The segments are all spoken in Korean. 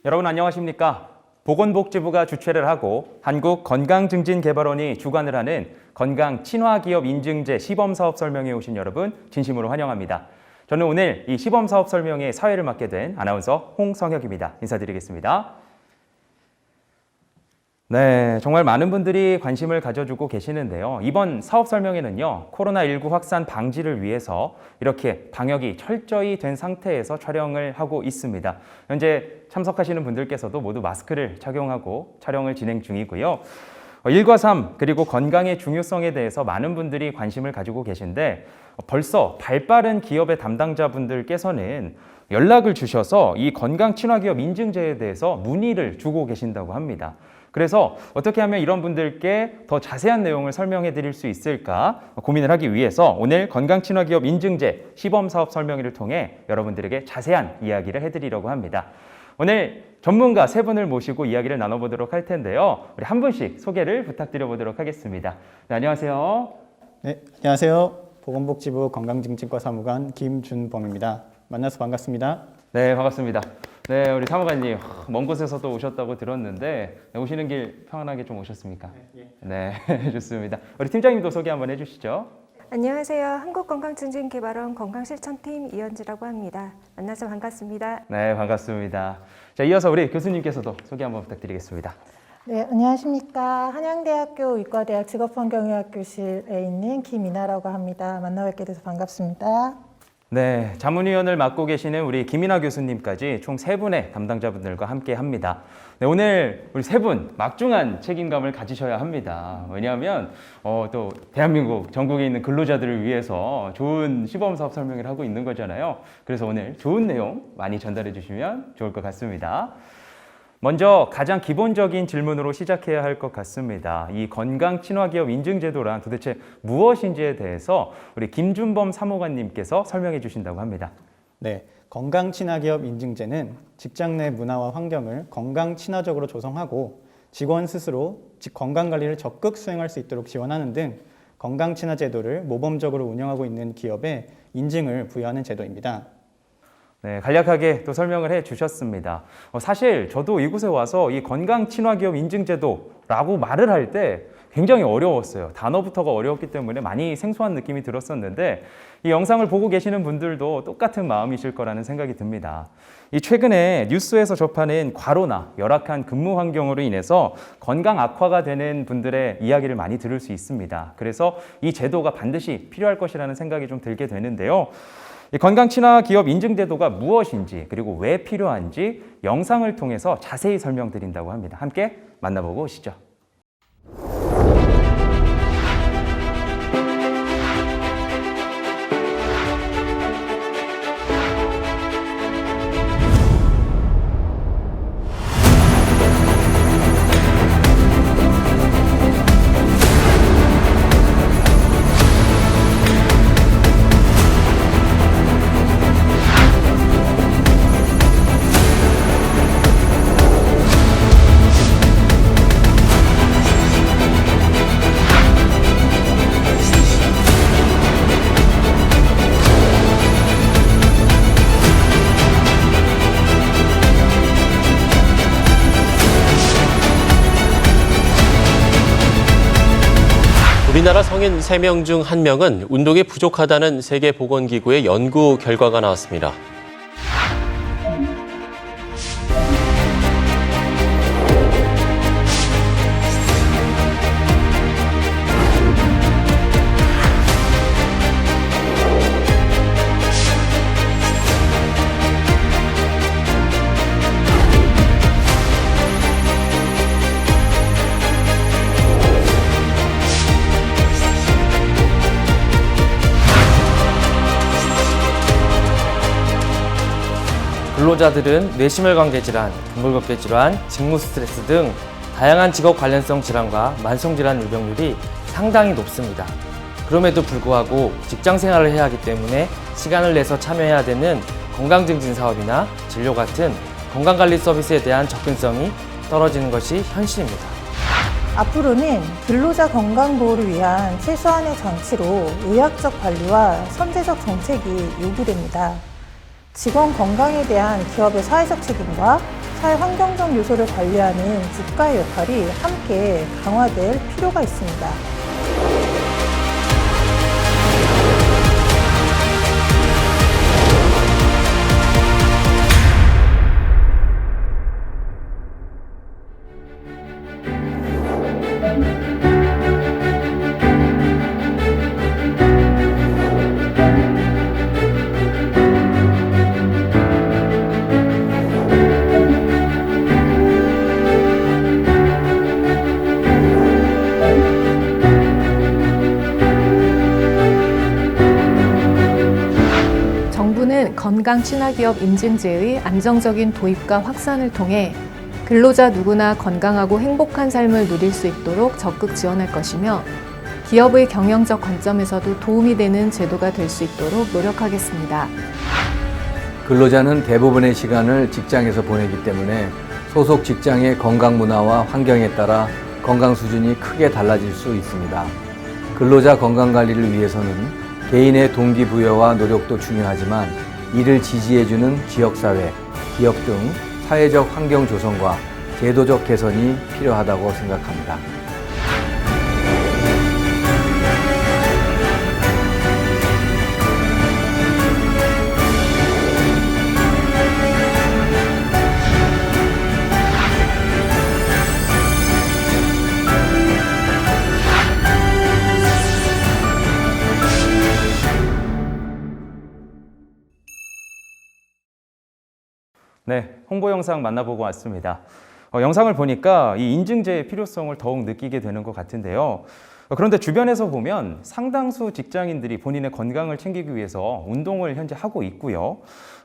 여러분 안녕하십니까? 보건복지부가 주최를 하고 한국건강증진개발원이 주관을 하는 건강친화기업 인증제 시범사업 설명회에 오신 여러분 진심으로 환영합니다. 저는 오늘 이 시범사업 설명회 사회를 맡게 된 아나운서 홍성혁입니다. 인사드리겠습니다. 네, 정말 많은 분들이 관심을 가져주고 계시는데요. 이번 사업 설명회는요, 코로나19 확산 방지를 위해서 이렇게 방역이 철저히 된 상태에서 촬영을 하고 있습니다. 현재 참석하시는 분들께서도 모두 마스크를 착용하고 촬영을 진행 중이고요. 1과 3 그리고 건강의 중요성에 대해서 많은 분들이 관심을 가지고 계신데 벌써 발빠른 기업의 담당자분들께서는 연락을 주셔서 이 건강친화기업 인증제에 대해서 문의를 주고 계신다고 합니다. 그래서 어떻게 하면 이런 분들께 더 자세한 내용을 설명해 드릴 수 있을까 고민을 하기 위해서 오늘 건강친화기업 인증제 시범사업 설명회를 통해 여러분들에게 자세한 이야기를 해드리려고 합니다. 오늘 전문가 세 분을 모시고 이야기를 나눠보도록 할 텐데요. 우리 한 분씩 소개를 부탁드려보도록 하겠습니다. 네, 안녕하세요. 네, 안녕하세요. 보건복지부 건강증진과 사무관 김준범입니다. 만나서 반갑습니다. 네, 반갑습니다. 네, 우리 사무관님 먼 곳에서 또 오셨다고 들었는데 오시는 길 평안하게 좀 오셨습니까? 네, 좋습니다. 우리 팀장님도 소개 한번 해주시죠. 안녕하세요. 한국건강증진개발원 건강실천팀 이현지라고 합니다. 만나서 반갑습니다. 네, 반갑습니다. 자, 이어서 우리 교수님께서도 소개 한번 부탁드리겠습니다. 네, 안녕하십니까. 한양대학교 의과대학 직업환경의학교실에 있는 김이나라고 합니다. 만나 뵙게 돼서 반갑습니다. 네, 자문위원을 맡고 계시는 우리 김이나 교수님까지 총 3분의 담당자분들과 함께 합니다. 네, 오늘 우리 3분 막중한 책임감을 가지셔야 합니다. 왜냐하면 또 대한민국 전국에 있는 근로자들을 위해서 좋은 시범사업 설명을 하고 있는 거잖아요. 그래서 오늘 좋은 내용 많이 전달해 주시면 좋을 것 같습니다. 먼저 가장 기본적인 질문으로 시작해야 할 것 같습니다. 이 건강친화기업 인증제도란 도대체 무엇인지에 대해서 우리 김준범 사무관님께서 설명해 주신다고 합니다. 네, 건강친화기업 인증제는 직장 내 문화와 환경을 건강친화적으로 조성하고 직원 스스로 건강관리를 적극 수행할 수 있도록 지원하는 등 건강친화제도를 모범적으로 운영하고 있는 기업에 인증을 부여하는 제도입니다. 네, 간략하게 또 설명을 해 주셨습니다. 사실 저도 이곳에 와서 이 건강친화기업 인증제도라고 말을 할 때 굉장히 어려웠어요. 단어부터가 어려웠기 때문에 많이 생소한 느낌이 들었었는데 이 영상을 보고 계시는 분들도 똑같은 마음이실 거라는 생각이 듭니다. 이 최근에 뉴스에서 접하는 과로나 열악한 근무 환경으로 인해서 건강 악화가 되는 분들의 이야기를 많이 들을 수 있습니다. 그래서 이 제도가 반드시 필요할 것이라는 생각이 좀 들게 되는데요. 이 건강친화기업 인증제도가 무엇인지 그리고 왜 필요한지 영상을 통해서 자세히 설명드린다고 합니다. 함께 만나보고 오시죠. 우리나라 성인 3명 중 1명은 운동이 부족하다는 세계보건기구의 연구 결과가 나왔습니다. 근로자들은 뇌심혈관계 질환, 근골격계 질환, 직무 스트레스 등 다양한 직업 관련성 질환과 만성질환 유병률이 상당히 높습니다. 그럼에도 불구하고 직장 생활을 해야 하기 때문에 시간을 내서 참여해야 되는 건강증진 사업이나 진료 같은 건강관리 서비스에 대한 접근성이 떨어지는 것이 현실입니다. 앞으로는 근로자 건강보호를 위한 최소한의 장치로 의학적 관리와 선제적 정책이 요구됩니다. 직원 건강에 대한 기업의 사회적 책임과 사회 환경적 요소를 관리하는 국가의 역할이 함께 강화될 필요가 있습니다. 정부는 건강 친화기업 인증제의 안정적인 도입과 확산을 통해 근로자 누구나 건강하고 행복한 삶을 누릴 수 있도록 적극 지원할 것이며 기업의 경영적 관점에서도 도움이 되는 제도가 될 수 있도록 노력하겠습니다. 근로자는 대부분의 시간을 직장에서 보내기 때문에 소속 직장의 건강 문화와 환경에 따라 건강 수준이 크게 달라질 수 있습니다. 근로자 건강 관리를 위해서는 개인의 동기부여와 노력도 중요하지만 이를 지지해주는 지역사회, 기업 등 사회적 환경 조성과 제도적 개선이 필요하다고 생각합니다. 네, 홍보 영상 만나보고 왔습니다. 영상을 보니까 이 인증제의 필요성을 더욱 느끼게 되는 것 같은데요. 그런데 주변에서 보면 상당수 직장인들이 본인의 건강을 챙기기 위해서 운동을 현재 하고 있고요.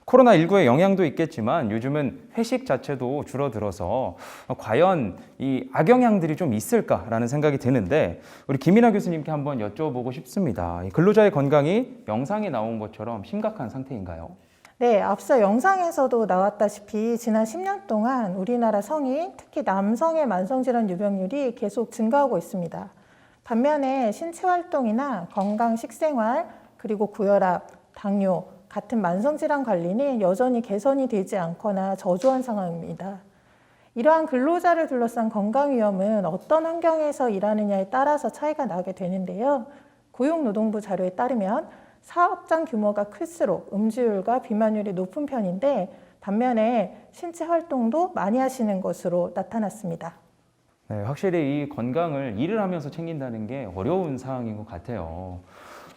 코로나19의 영향도 있겠지만 요즘은 회식 자체도 줄어들어서 과연 이 악영향들이 좀 있을까라는 생각이 드는데 우리 김이나 교수님께 한번 여쭤보고 싶습니다. 근로자의 건강이 영상에 나온 것처럼 심각한 상태인가요? 네, 앞서 영상에서도 나왔다시피 지난 10년 동안 우리나라 성인, 특히 남성의 만성질환 유병률이 계속 증가하고 있습니다. 반면에 신체 활동이나 건강 식생활, 그리고 고혈압, 당뇨 같은 만성질환 관리는 여전히 개선이 되지 않거나 저조한 상황입니다. 이러한 근로자를 둘러싼 건강 위험은 어떤 환경에서 일하느냐에 따라서 차이가 나게 되는데요. 고용노동부 자료에 따르면 사업장 규모가 클수록 음주율과 비만율이 높은 편인데 반면에 신체 활동도 많이 하시는 것으로 나타났습니다. 네, 확실히 이 건강을 일을 하면서 챙긴다는 게 어려운 상황인 것 같아요.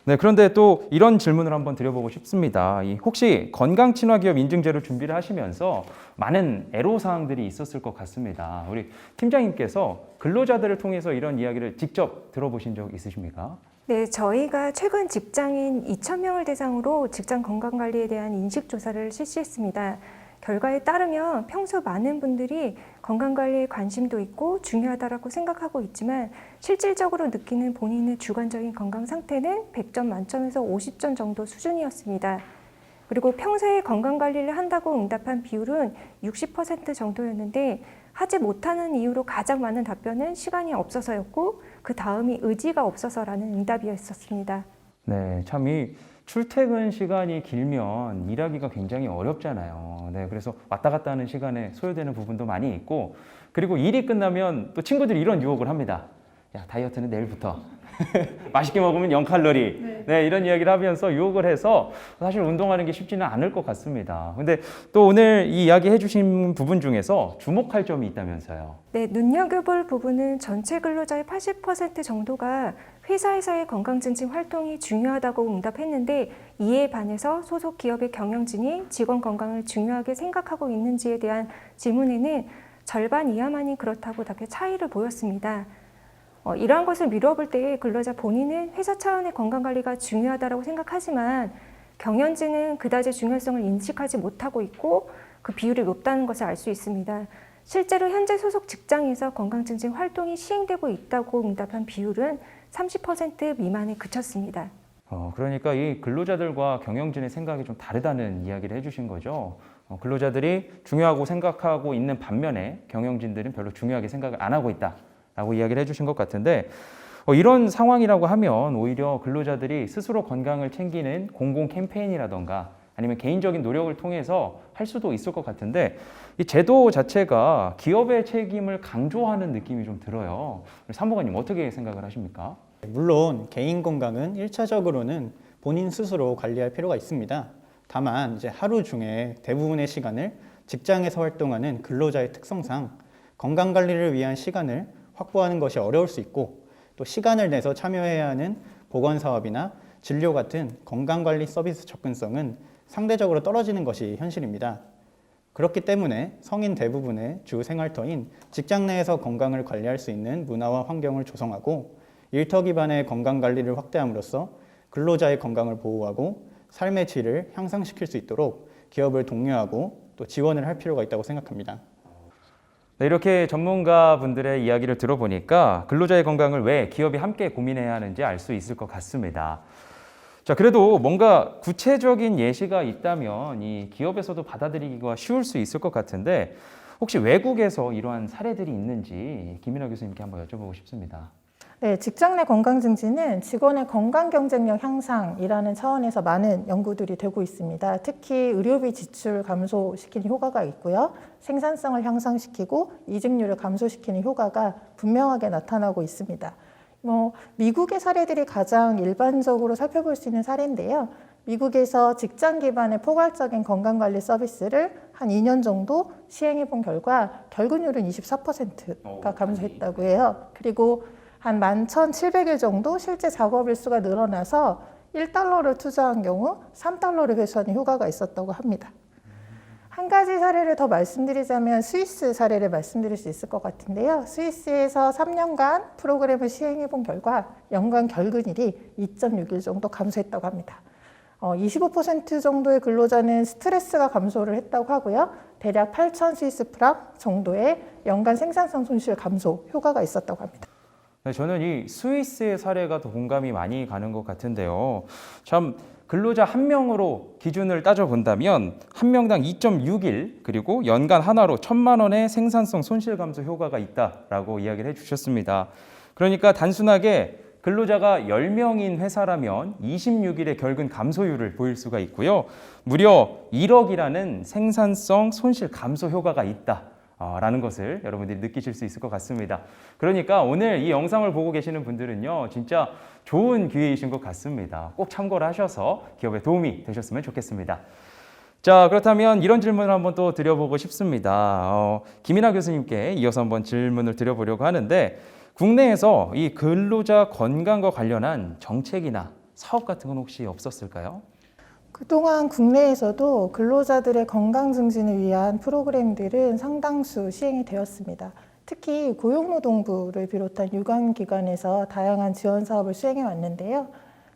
네, 그런데 또 이런 질문을 한번 드려보고 싶습니다. 혹시 건강친화기업 인증제를 준비를 하시면서 많은 애로사항들이 있었을 것 같습니다. 우리 팀장님께서 근로자들을 통해서 이런 이야기를 직접 들어보신 적 있으십니까? 네, 저희가 최근 직장인 2,000명을 대상으로 직장 건강관리에 대한 인식조사를 실시했습니다. 결과에 따르면 평소 많은 분들이 건강관리에 관심도 있고 중요하다고 생각하고 있지만 실질적으로 느끼는 본인의 주관적인 건강 상태는 100점 만점에서 50점 정도 수준이었습니다. 그리고 평소에 건강관리를 한다고 응답한 비율은 60% 정도였는데 하지 못하는 이유로 가장 많은 답변은 시간이 없어서였고 그 다음이 의지가 없어서라는 응답이었습니다. 네, 참 이 출퇴근 시간이 길면 일하기가 굉장히 어렵잖아요. 네, 그래서 왔다 갔다 하는 시간에 소요되는 부분도 많이 있고 그리고 일이 끝나면 또 친구들이 이런 유혹을 합니다. 야, 다이어트는 내일부터. 맛있게 먹으면 0칼로리. 네, 이런 이야기를 하면서 유혹을 해서 사실 운동하는 게 쉽지는 않을 것 같습니다. 근데 또 오늘 이 이야기 해주신 부분 중에서 주목할 점이 있다면서요. 네, 눈여겨볼 부분은 전체 근로자의 80% 정도가 회사에서의 건강증진 활동이 중요하다고 응답했는데 이에 반해서 소속 기업의 경영진이 직원 건강을 중요하게 생각하고 있는지에 대한 질문에는 절반 이하만이 그렇다고 답해 차이를 보였습니다. 이러한 것을 미뤄볼 때 근로자 본인은 회사 차원의 건강관리가 중요하다고 생각하지만 경영진은 그다지 중요성을 인식하지 못하고 있고 그 비율이 높다는 것을 알 수 있습니다. 실제로 현재 소속 직장에서 건강증진 활동이 시행되고 있다고 응답한 비율은 30% 미만에 그쳤습니다. 그러니까 이 근로자들과 경영진의 생각이 좀 다르다는 이야기를 해주신 거죠. 근로자들이 중요하고 생각하고 있는 반면에 경영진들은 별로 중요하게 생각을 안 하고 있다라고 이야기를 해주신 것 같은데 이런 상황이라고 하면 오히려 근로자들이 스스로 건강을 챙기는 공공 캠페인이라던가 아니면 개인적인 노력을 통해서 할 수도 있을 것 같은데 이 제도 자체가 기업의 책임을 강조하는 느낌이 좀 들어요. 사무관님 어떻게 생각을 하십니까? 물론 개인 건강은 1차적으로는 본인 스스로 관리할 필요가 있습니다. 다만 이제 하루 중에 대부분의 시간을 직장에서 활동하는 근로자의 특성상 건강 관리를 위한 시간을 확보하는 것이 어려울 수 있고 또 시간을 내서 참여해야 하는 보건 사업이나 진료 같은 건강 관리 서비스 접근성은 상대적으로 떨어지는 것이 현실입니다. 그렇기 때문에 성인 대부분의 주 생활터인 직장 내에서 건강을 관리할 수 있는 문화와 환경을 조성하고 일터 기반의 건강 관리를 확대함으로써 근로자의 건강을 보호하고 삶의 질을 향상시킬 수 있도록 기업을 독려하고 또 지원을 할 필요가 있다고 생각합니다. 네, 이렇게 전문가분들의 이야기를 들어보니까 근로자의 건강을 왜 기업이 함께 고민해야 하는지 알 수 있을 것 같습니다. 자, 그래도 뭔가 구체적인 예시가 있다면 이 기업에서도 받아들이기가 쉬울 수 있을 것 같은데 혹시 외국에서 이러한 사례들이 있는지 김인하 교수님께 한번 여쭤보고 싶습니다. 네, 직장 내 건강 증진은 직원의 건강 경쟁력 향상이라는 차원에서 많은 연구들이 되고 있습니다. 특히 의료비 지출 감소시키는 효과가 있고요. 생산성을 향상시키고 이직률을 감소시키는 효과가 분명하게 나타나고 있습니다. 미국의 사례들이 가장 일반적으로 살펴볼 수 있는 사례인데요. 미국에서 직장 기반의 포괄적인 건강관리 서비스를 한 2년 정도 시행해 본 결과 결근율은 24%가 감소했다고 해요. 그리고 한 11,700일 정도 실제 작업일수가 늘어나서 1달러를 투자한 경우 3달러를 회수하는 효과가 있었다고 합니다. 한 가지 사례를 더 말씀드리자면 스위스 사례를 말씀드릴 수 있을 것 같은데요. 스위스에서 3년간 프로그램을 시행해 본 결과 연간 결근일이 2.6일 정도 감소했다고 합니다. 25% 정도의 근로자는 스트레스가 감소를 했다고 하고요. 대략 8,000 스위스 프랑 정도의 연간 생산성 손실 감소 효과가 있었다고 합니다. 네, 저는 이 스위스의 사례가 더 공감이 많이 가는 것 같은데요. 참 근로자 한 명으로 기준을 따져본다면 한 명당 2.6일 그리고 연간 하나로 1,000만 원의 생산성 손실 감소 효과가 있다라고 이야기를 해주셨습니다. 그러니까 단순하게 근로자가 10명인 회사라면 26일의 결근 감소율을 보일 수가 있고요. 무려 1억이라는 생산성 손실 감소 효과가 있다. 라는 것을 여러분들이 느끼실 수 있을 것 같습니다. 그러니까 오늘 이 영상을 보고 계시는 분들은요, 진짜 좋은 기회이신 것 같습니다. 꼭 참고를 하셔서 기업에 도움이 되셨으면 좋겠습니다. 자, 그렇다면 이런 질문을 한번 또 드려보고 싶습니다. 김인하 교수님께 이어서 한번 질문을 드려보려고 하는데 국내에서 이 근로자 건강과 관련한 정책이나 사업 같은 건 혹시 없었을까요? 그동안 국내에서도 근로자들의 건강 증진을 위한 프로그램들은 상당수 시행이 되었습니다. 특히 고용노동부를 비롯한 유관기관에서 다양한 지원 사업을 수행해 왔는데요.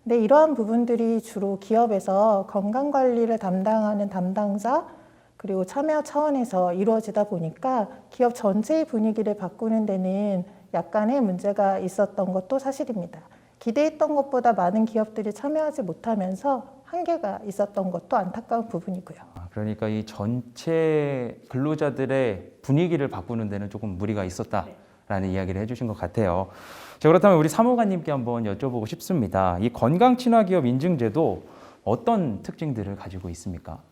근데 이러한 부분들이 주로 기업에서 건강관리를 담당하는 담당자 그리고 참여 차원에서 이루어지다 보니까 기업 전체의 분위기를 바꾸는 데는 약간의 문제가 있었던 것도 사실입니다. 기대했던 것보다 많은 기업들이 참여하지 못하면서 한계가 있었던 것도 안타까운 부분이고요. 그러니까 이 전체 근로자들의 분위기를 바꾸는 데는 조금 무리가 있었다라는 이야기를 해주신 것 같아요. 자, 그렇다면 우리 사무관님께 한번 여쭤보고 싶습니다. 이 건강친화기업 인증제도 어떤 특징들을 가지고 있습니까?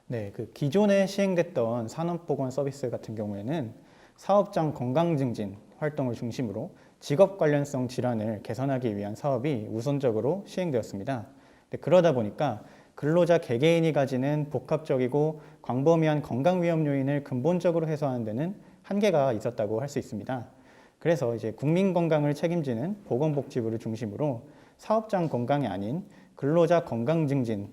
네, 기존에 시행됐던 산업보건 서비스 같은 경우에는 사업장 건강증진 활동을 중심으로 직업 관련성 질환을 개선하기 위한 사업이 우선적으로 시행되었습니다. 그러다 보니까 근로자 개개인이 가지는 복합적이고 광범위한 건강 위험 요인을 근본적으로 해소하는 데는 한계가 있었다고 할 수 있습니다. 그래서 이제 국민 건강을 책임지는 보건복지부를 중심으로 사업장 건강이 아닌 근로자 건강 증진의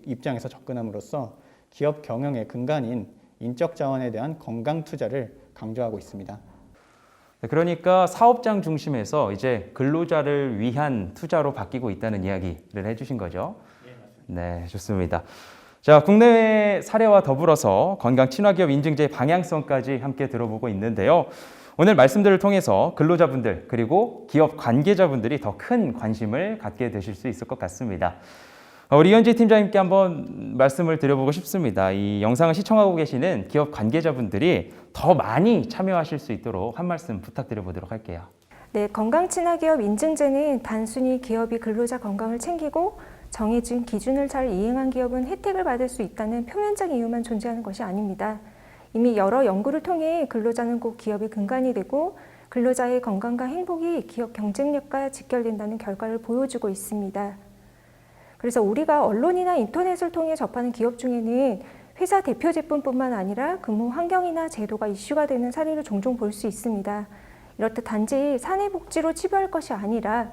입장에서 접근함으로써 기업 경영의 근간인 인적 자원에 대한 건강 투자를 강조하고 있습니다. 그러니까 사업장 중심에서 이제 근로자를 위한 투자로 바뀌고 있다는 이야기를 해주신 거죠? 네, 좋습니다. 자, 국내외 사례와 더불어서 건강 친화기업 인증제 방향성까지 함께 들어보고 있는데요. 오늘 말씀들을 통해서 근로자분들 그리고 기업 관계자분들이 더 큰 관심을 갖게 되실 수 있을 것 같습니다. 우리 이현지 팀장님께 한번 말씀을 드려보고 싶습니다. 이 영상을 시청하고 계시는 기업 관계자분들이 더 많이 참여하실 수 있도록 한 말씀 부탁드려보도록 할게요. 네, 건강친화기업 인증제는 단순히 기업이 근로자 건강을 챙기고 정해진 기준을 잘 이행한 기업은 혜택을 받을 수 있다는 표면적 이유만 존재하는 것이 아닙니다. 이미 여러 연구를 통해 근로자는 꼭 기업의 근간이 되고 근로자의 건강과 행복이 기업 경쟁력과 직결된다는 결과를 보여주고 있습니다. 그래서 우리가 언론이나 인터넷을 통해 접하는 기업 중에는 회사 대표 제품뿐만 아니라 근무 환경이나 제도가 이슈가 되는 사례를 종종 볼 수 있습니다. 이렇듯 단지 사내복지로 치부할 것이 아니라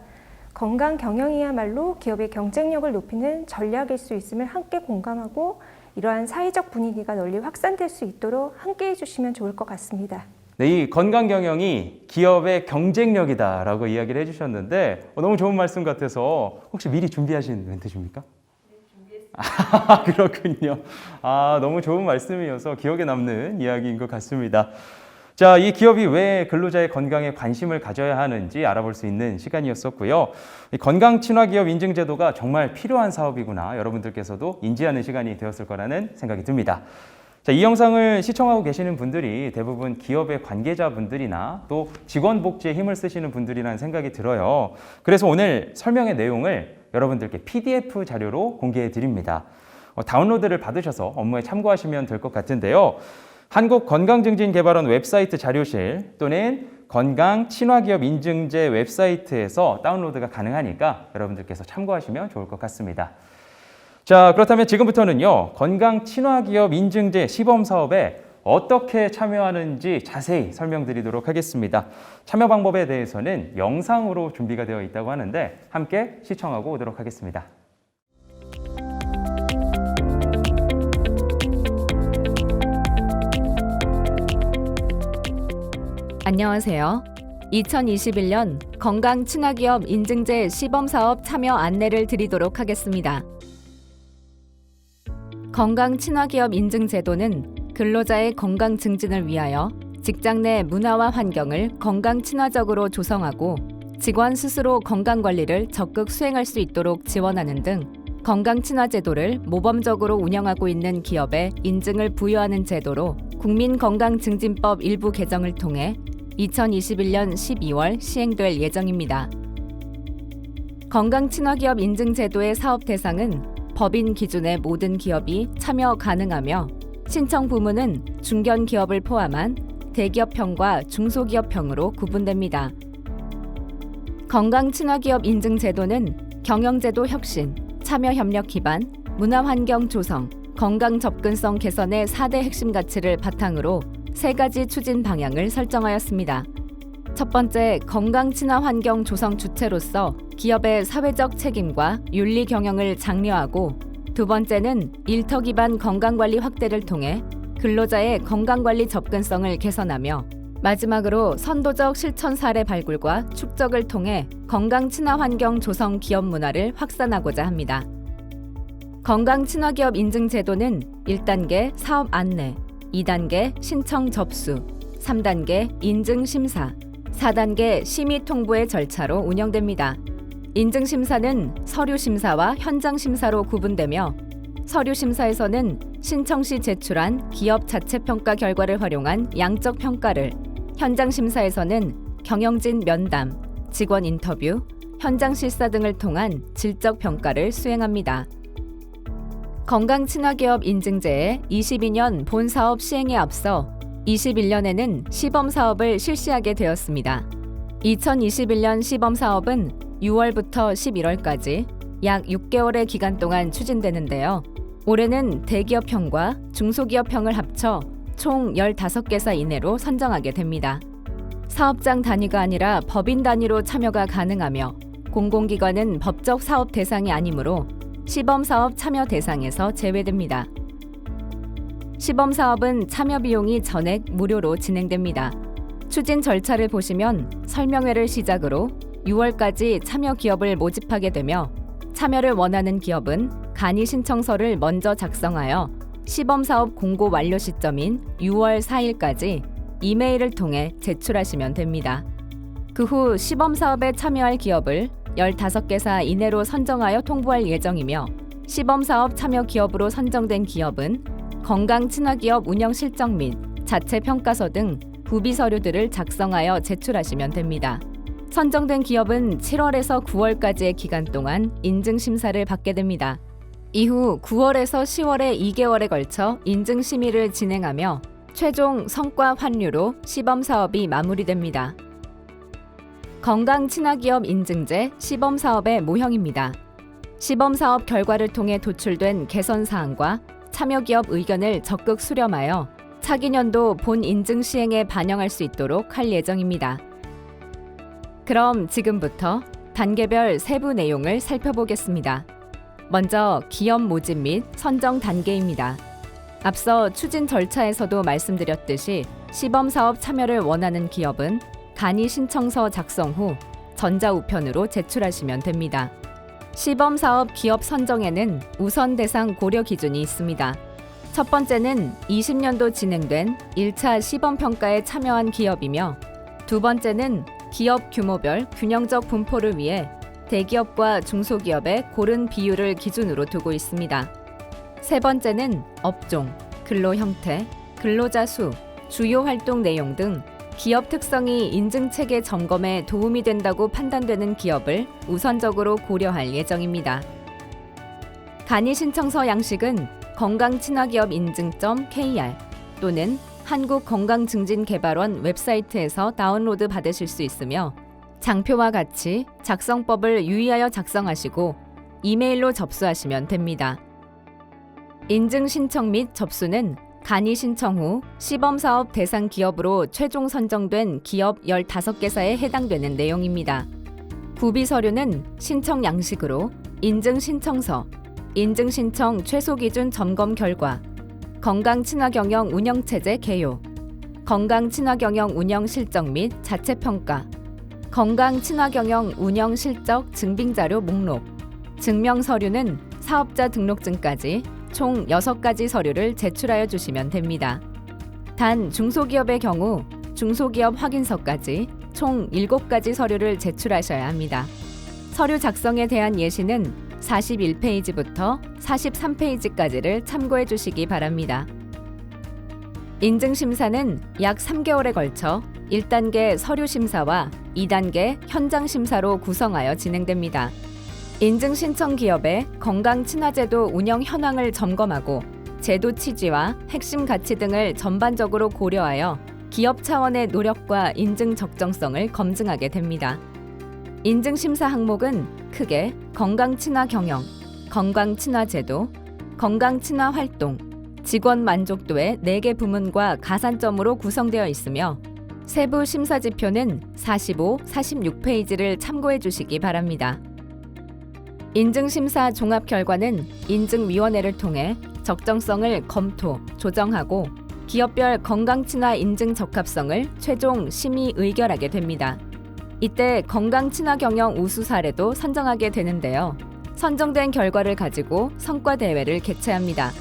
건강 경영이야말로 기업의 경쟁력을 높이는 전략일 수 있음을 함께 공감하고 이러한 사회적 분위기가 널리 확산될 수 있도록 함께 해주시면 좋을 것 같습니다. 네, 이 건강 경영이 기업의 경쟁력이다라고 이야기를 해주셨는데 너무 좋은 말씀 같아서 혹시 미리 준비하신 멘트십니까? 네, 준비했습니다. 그렇군요. 너무 좋은 말씀이어서 기억에 남는 이야기인 것 같습니다. 자, 이 기업이 왜 근로자의 건강에 관심을 가져야 하는지 알아볼 수 있는 시간이었었고요. 이 건강친화기업 인증제도가 정말 필요한 사업이구나 여러분들께서도 인지하는 시간이 되었을 거라는 생각이 듭니다. 자, 이 영상을 시청하고 계시는 분들이 대부분 기업의 관계자분들이나 또 직원 복지에 힘을 쓰시는 분들이라는 생각이 들어요. 그래서 오늘 설명의 내용을 여러분들께 PDF 자료로 공개해 드립니다. 다운로드를 받으셔서 업무에 참고하시면 될 것 같은데요. 한국건강증진개발원 웹사이트 자료실 또는 건강친화기업 인증제 웹사이트에서 다운로드가 가능하니까 여러분들께서 참고하시면 좋을 것 같습니다. 자, 그렇다면 지금부터는요, 건강친화기업 인증제 시범사업에 어떻게 참여하는지 자세히 설명드리도록 하겠습니다. 참여 방법에 대해서는 영상으로 준비가 되어 있다고 하는데 함께 시청하고 오도록 하겠습니다. 안녕하세요. 2021년 건강친화기업 인증제 시범사업 참여 안내를 드리도록 하겠습니다. 건강친화기업 인증제도는 근로자의 건강 증진을 위하여 직장 내 문화와 환경을 건강친화적으로 조성하고 직원 스스로 건강관리를 적극 수행할 수 있도록 지원하는 등 건강친화제도를 모범적으로 운영하고 있는 기업에 인증을 부여하는 제도로 국민건강증진법 일부 개정을 통해 2021년 12월 시행될 예정입니다. 건강친화기업 인증제도의 사업 대상은 법인 기준의 모든 기업이 참여 가능하며 신청 부문은 중견기업을 포함한 대기업형과 중소기업형으로 구분됩니다. 건강친화기업 인증제도는 경영제도 혁신, 참여협력 기반, 문화환경 조성, 건강 접근성 개선의 4대 핵심 가치를 바탕으로 3가지 추진 방향을 설정하였습니다. 첫 번째, 건강 친화 환경 조성 주체로서 기업의 사회적 책임과 윤리 경영을 장려하고, 두 번째는 일터 기반 건강관리 확대를 통해 근로자의 건강관리 접근성을 개선하며, 마지막으로 선도적 실천 사례 발굴과 축적을 통해 건강 친화 환경 조성 기업 문화를 확산하고자 합니다. 건강 친화 기업 인증 제도는 1단계 사업 안내, 2단계 신청 접수, 3단계 인증 심사, 4단계 심의 통보의 절차로 운영됩니다. 인증 심사는 서류 심사와 현장 심사로 구분되며, 서류 심사에서는 신청 시 제출한 기업 자체 평가 결과를 활용한 양적 평가를, 현장 심사에서는 경영진 면담, 직원 인터뷰, 현장 실사 등을 통한 질적 평가를 수행합니다. 건강친화기업 인증제의 22년 본사업 시행에 앞서 21년에는 시범사업을 실시하게 되었습니다. 2021년 시범사업은 6월부터 11월까지 약 6개월의 기간 동안 추진되는데요. 올해는 대기업형과 중소기업형을 합쳐 총 15개사 이내로 선정하게 됩니다. 사업장 단위가 아니라 법인 단위로 참여가 가능하며, 공공기관은 법적 사업 대상이 아니므로 시범사업 참여 대상에서 제외됩니다. 시범사업은 참여 비용이 전액 무료로 진행됩니다. 추진 절차를 보시면 설명회를 시작으로 6월까지 참여 기업을 모집하게 되며, 참여를 원하는 기업은 간이 신청서를 먼저 작성하여 시범사업 공고 완료 시점인 6월 4일까지 이메일을 통해 제출하시면 됩니다. 그 후 시범사업에 참여할 기업을 15개사 이내로 선정하여 통보할 예정이며, 시범사업 참여 기업으로 선정된 기업은 건강친화기업 운영 실적 및 자체 평가서 등 구비 서류들을 작성하여 제출하시면 됩니다. 선정된 기업은 7월에서 9월까지의 기간 동안 인증 심사를 받게 됩니다. 이후 9월에서 10월의 2개월에 걸쳐 인증 심의를 진행하며 최종 성과 환류로 시범 사업이 마무리됩니다. 건강 친화기업 인증제 시범 사업의 모형입니다. 시범 사업 결과를 통해 도출된 개선 사항과 참여 기업 의견을 적극 수렴하여 차기 년도 본 인증 시행에 반영할 수 있도록 할 예정입니다. 그럼 지금부터 단계별 세부 내용을 살펴보겠습니다. 먼저 기업 모집 및 선정 단계입니다. 앞서 추진 절차에서도 말씀드렸듯이 시범사업 참여를 원하는 기업은 간이 신청서 작성 후 전자우편으로 제출하시면 됩니다. 시범사업 기업 선정에는 우선 대상 고려 기준이 있습니다. 첫 번째는 20년도 진행된 1차 시범평가에 참여한 기업이며 두 번째는 기업 규모별 균형적 분포를 위해 대기업과 중소기업의 고른 비율을 기준으로 두고 있습니다. 세 번째는 업종, 근로 형태, 근로자 수, 주요 활동 내용 등 기업 특성이 인증체계 점검에 도움이 된다고 판단되는 기업을 우선적으로 고려할 예정입니다. 간이 신청서 양식은 건강친화기업인증.kr 또는 한국건강증진개발원 웹사이트에서 다운로드 받으실 수 있으며 장표와 같이 작성법을 유의하여 작성하시고 이메일로 접수하시면 됩니다. 인증 신청 및 접수는 간이 신청 후 시범사업 대상 기업으로 최종 선정된 기업 15개사에 해당되는 내용입니다. 구비 서류는 신청 양식으로 인증 신청서, 인증 신청 최소 기준 점검 결과, 건강 친화 경영 운영 체제 개요, 건강 친화 경영 운영 실적 및 자체 평가, 건강 친화 경영 운영 실적 증빙 자료 목록, 증명 서류는 사업자 등록증까지 총 6가지 서류를 제출하여 주시면 됩니다. 단 중소기업의 경우 중소기업 확인서까지 총 7가지 서류를 제출하셔야 합니다. 서류 작성에 대한 예시는 41페이지부터 43페이지까지를 참고해 주시기 바랍니다. 인증심사는 약 3개월에 걸쳐 1단계 서류심사와 2단계 현장심사로 구성하여 진행됩니다. 인증신청 기업의 건강친화제도 운영 현황을 점검하고 제도 취지와 핵심 가치 등을 전반적으로 고려하여 기업 차원의 노력과 인증 적정성을 검증하게 됩니다. 인증심사 항목은 크게 건강친화 경영, 건강친화 제도, 건강친화 활동, 직원 만족도의 4개 부문과 가산점으로 구성되어 있으며 세부 심사 지표는 45, 46페이지를 참고해 주시기 바랍니다. 인증심사 종합 결과는 인증위원회를 통해 적정성을 검토, 조정하고 기업별 건강친화 인증 적합성을 최종 심의 의결하게 됩니다. 이때 건강친화 경영 우수 사례도 선정하게 되는데요. 선정된 결과를 가지고 성과대회를 개최합니다.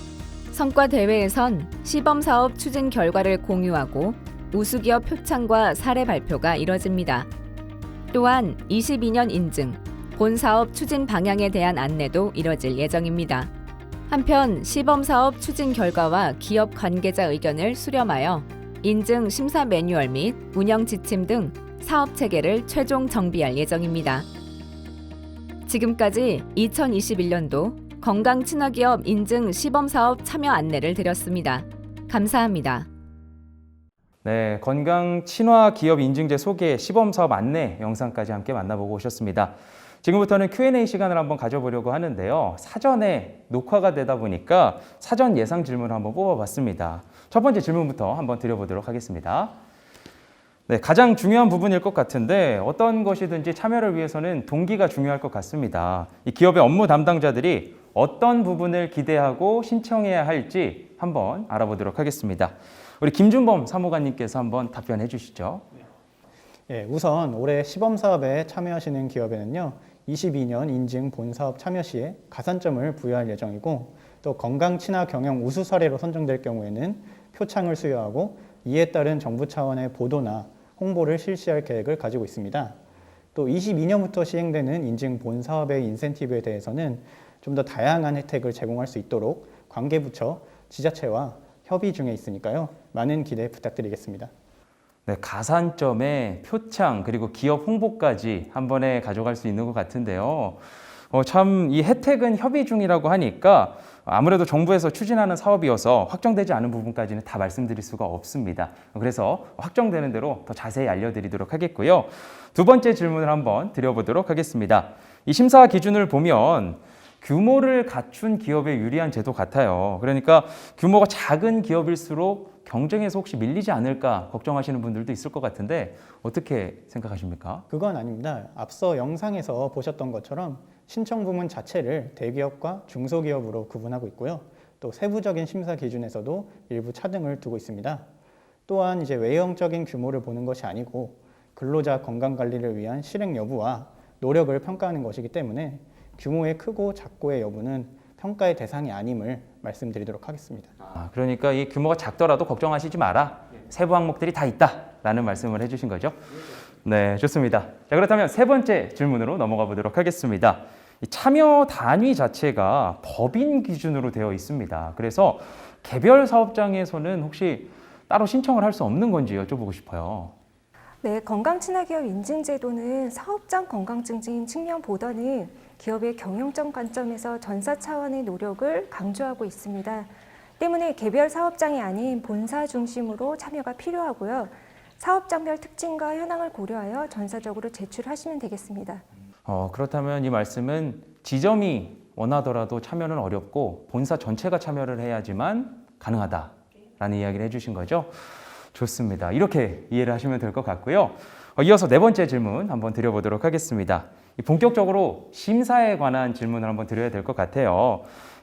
성과대회에선 시범사업 추진 결과를 공유하고 우수기업 표창과 사례 발표가 이뤄집니다. 또한 22년 인증, 본사업 추진 방향에 대한 안내도 이뤄질 예정입니다. 한편 시범사업 추진 결과와 기업 관계자 의견을 수렴하여 인증 심사 매뉴얼 및 운영 지침 등 사업 체계를 최종 정비할 예정입니다. 지금까지 2021년도 건강친화기업 인증 시범사업 참여 안내를 드렸습니다. 감사합니다. 네, 건강친화기업 인증제 소개 시범사업 안내 영상까지 함께 만나보고 오셨습니다. 지금부터는 Q&A 시간을 한번 가져보려고 하는데요. 사전에 녹화가 되다 보니까 사전 예상 질문을 한번 뽑아봤습니다. 첫 번째 질문부터 한번 드려보도록 하겠습니다. 네, 가장 중요한 부분일 것 같은데 어떤 것이든지 참여를 위해서는 동기가 중요할 것 같습니다. 이 기업의 업무 담당자들이 어떤 부분을 기대하고 신청해야 할지 한번 알아보도록 하겠습니다. 우리 김준범 사무관님께서 한번 답변해 주시죠. 예, 우선 올해 시범사업에 참여하시는 기업에는요. 22년 인증 본사업 참여 시에 가산점을 부여할 예정이고 또 건강친화 경영 우수 사례로 선정될 경우에는 표창을 수여하고 이에 따른 정부 차원의 보도나 홍보를 실시할 계획을 가지고 있습니다. 또 22년부터 시행되는 인증 본사업의 인센티브에 대해서는 좀 더 다양한 혜택을 제공할 수 있도록 관계부처, 지자체와 협의 중에 있으니까요. 많은 기대 부탁드리겠습니다. 네, 가산점에 표창 그리고 기업 홍보까지 한 번에 가져갈 수 있는 것 같은데요. 참 이 혜택은 협의 중이라고 하니까 아무래도 정부에서 추진하는 사업이어서 확정되지 않은 부분까지는 다 말씀드릴 수가 없습니다. 그래서 확정되는 대로 더 자세히 알려드리도록 하겠고요. 두 번째 질문을 한번 드려보도록 하겠습니다. 이 심사 기준을 보면 규모를 갖춘 기업에 유리한 제도 같아요. 그러니까 규모가 작은 기업일수록 경쟁에서 혹시 밀리지 않을까 걱정하시는 분들도 있을 것 같은데 어떻게 생각하십니까? 그건 아닙니다. 앞서 영상에서 보셨던 것처럼 신청 부문 자체를 대기업과 중소기업으로 구분하고 있고요. 또 세부적인 심사 기준에서도 일부 차등을 두고 있습니다. 또한 이제 외형적인 규모를 보는 것이 아니고 근로자 건강 관리를 위한 실행 여부와 노력을 평가하는 것이기 때문에 규모의 크고 작고의 여부는 평가의 대상이 아님을 말씀드리도록 하겠습니다. 그러니까 이 규모가 작더라도 걱정하시지 마라. 세부 항목들이 다 있다라는 말씀을 해주신 거죠. 네, 좋습니다. 자, 그렇다면 세 번째 질문으로 넘어가 보도록 하겠습니다. 이 참여 단위 자체가 법인 기준으로 되어 있습니다. 그래서 개별 사업장에서는 혹시 따로 신청을 할 수 없는 건지 여쭤보고 싶어요. 네, 건강친화기업 인증제도는 사업장 건강증진 측면보다는 기업의 경영적 관점에서 전사 차원의 노력을 강조하고 있습니다. 때문에 개별 사업장이 아닌 본사 중심으로 참여가 필요하고요. 사업장별 특징과 현황을 고려하여 전사적으로 제출하시면 되겠습니다. 그렇다면 이 말씀은 지점이 원하더라도 참여는 어렵고 본사 전체가 참여를 해야지만 가능하다라는 이야기를 해주신 거죠. 좋습니다. 이렇게 이해를 하시면 될 것 같고요. 이어서 네 번째 질문 한번 드려보도록 하겠습니다. 본격적으로 심사에 관한 질문을 한번 드려야 될 것 같아요.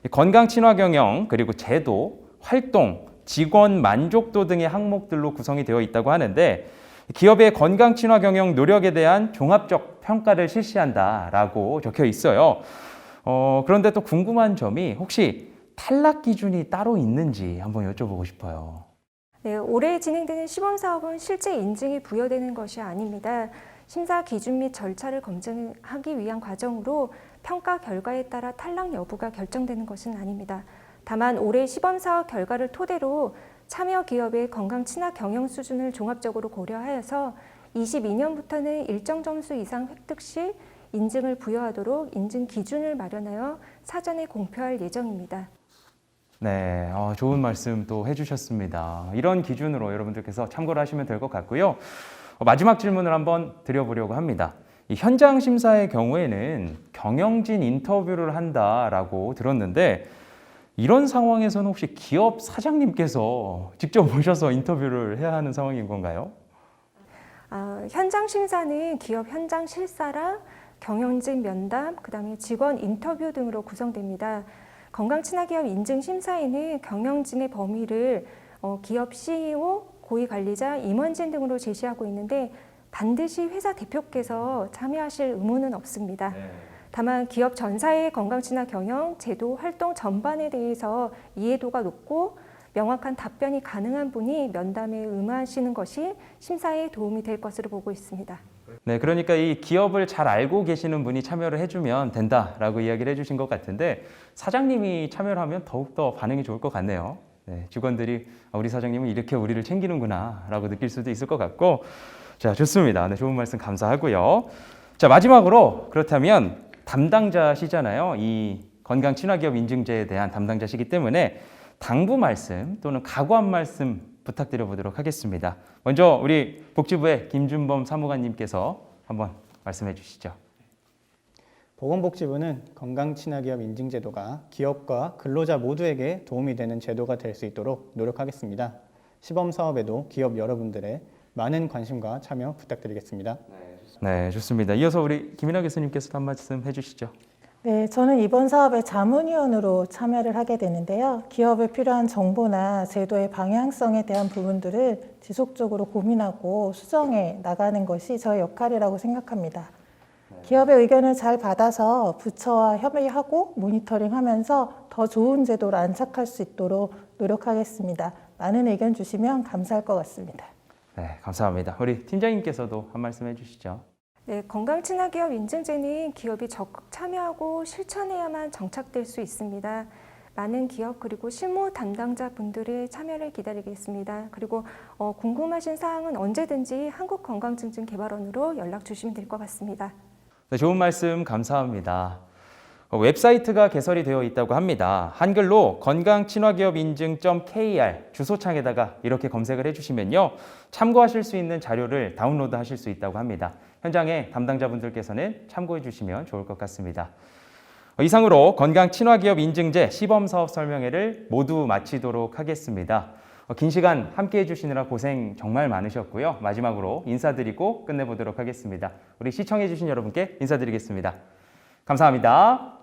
건강 친화 경영, 그리고 제도, 활동, 직원 만족도 등의 항목들로 구성이 되어 있다고 하는데 기업의 건강 친화 경영 노력에 대한 종합적 평가를 실시한다라고 적혀 있어요. 그런데 또 궁금한 점이 혹시 탈락 기준이 따로 있는지 한번 여쭤보고 싶어요. 네, 올해 진행되는 시범사업은 실제 인증이 부여되는 것이 아닙니다. 심사 기준 및 절차를 검증하기 위한 과정으로 평가 결과에 따라 탈락 여부가 결정되는 것은 아닙니다. 다만 올해 시범사업 결과를 토대로 참여 기업의 건강 친화 경영 수준을 종합적으로 고려하여서 22년부터는 일정 점수 이상 획득 시 인증을 부여하도록 인증 기준을 마련하여 사전에 공표할 예정입니다. 네, 좋은 말씀 또 해주셨습니다. 이런 기준으로 여러분들께서 참고를 하시면 될 것 같고요. 마지막 질문을 한번 드려보려고 합니다. 이 현장 심사의 경우에는 경영진 인터뷰를 한다라고 들었는데 이런 상황에서는 혹시 기업 사장님께서 직접 모셔서 인터뷰를 해야 하는 상황인 건가요? 현장 심사는 기업 현장 실사랑 경영진 면담, 그다음에 직원 인터뷰 등으로 구성됩니다. 건강친화기업 인증심사에는 경영진의 범위를 기업 CEO, 고위관리자, 임원진 등으로 제시하고 있는데 반드시 회사 대표께서 참여하실 의무는 없습니다. 다만 기업 전사의 건강친화 경영, 제도, 활동 전반에 대해서 이해도가 높고 명확한 답변이 가능한 분이 면담에 응하시는 것이 심사에 도움이 될 것으로 보고 있습니다. 네, 그러니까 이 기업을 잘 알고 계시는 분이 참여를 해주면 된다라고 이야기를 해주신 것 같은데 사장님이 참여를 하면 더욱더 반응이 좋을 것 같네요. 네, 직원들이 우리 사장님은 이렇게 우리를 챙기는구나 라고 느낄 수도 있을 것 같고 자, 좋습니다. 네, 좋은 말씀 감사하고요. 자, 마지막으로 그렇다면 담당자시잖아요. 이 건강친화기업 인증제에 대한 담당자시기 때문에 당부 말씀 또는 각오한 말씀 부탁드려보도록 하겠습니다. 먼저 우리 복지부의 김준범 사무관님께서 한번 말씀해 주시죠. 보건복지부는 건강친화기업 인증제도가 기업과 근로자 모두에게 도움이 되는 제도가 될 수 있도록 노력하겠습니다. 시범사업에도 기업 여러분들의 많은 관심과 참여 부탁드리겠습니다. 네, 좋습니다. 이어서 우리 김인하 교수님께서도 한 말씀 해주시죠. 네, 저는 이번 사업에 자문위원으로 참여를 하게 되는데요. 기업에 필요한 정보나 제도의 방향성에 대한 부분들을 지속적으로 고민하고 수정해 나가는 것이 저의 역할이라고 생각합니다. 기업의 의견을 잘 받아서 부처와 협의하고 모니터링하면서 더 좋은 제도를 안착할 수 있도록 노력하겠습니다. 많은 의견 주시면 감사할 것 같습니다. 네, 감사합니다. 우리 팀장님께서도 한 말씀 해주시죠. 네, 건강친화기업 인증제는 기업이 적극 참여하고 실천해야만 정착될 수 있습니다. 많은 기업 그리고 실무 담당자분들의 참여를 기다리겠습니다. 그리고 궁금하신 사항은 언제든지 한국건강증진개발원으로 연락 주시면 될 것 같습니다. 네, 좋은 말씀 감사합니다. 웹사이트가 개설이 되어 있다고 합니다. 한글로 건강친화기업인증.kr 주소창에다가 이렇게 검색을 해주시면요. 참고하실 수 있는 자료를 다운로드 하실 수 있다고 합니다. 현장에 담당자분들께서는 참고해 주시면 좋을 것 같습니다. 이상으로 건강친화기업 인증제 시범사업 설명회를 모두 마치도록 하겠습니다. 긴 시간 함께해 주시느라 고생 정말 많으셨고요. 마지막으로 인사드리고 끝내보도록 하겠습니다. 우리 시청해 주신 여러분께 인사드리겠습니다. 감사합니다.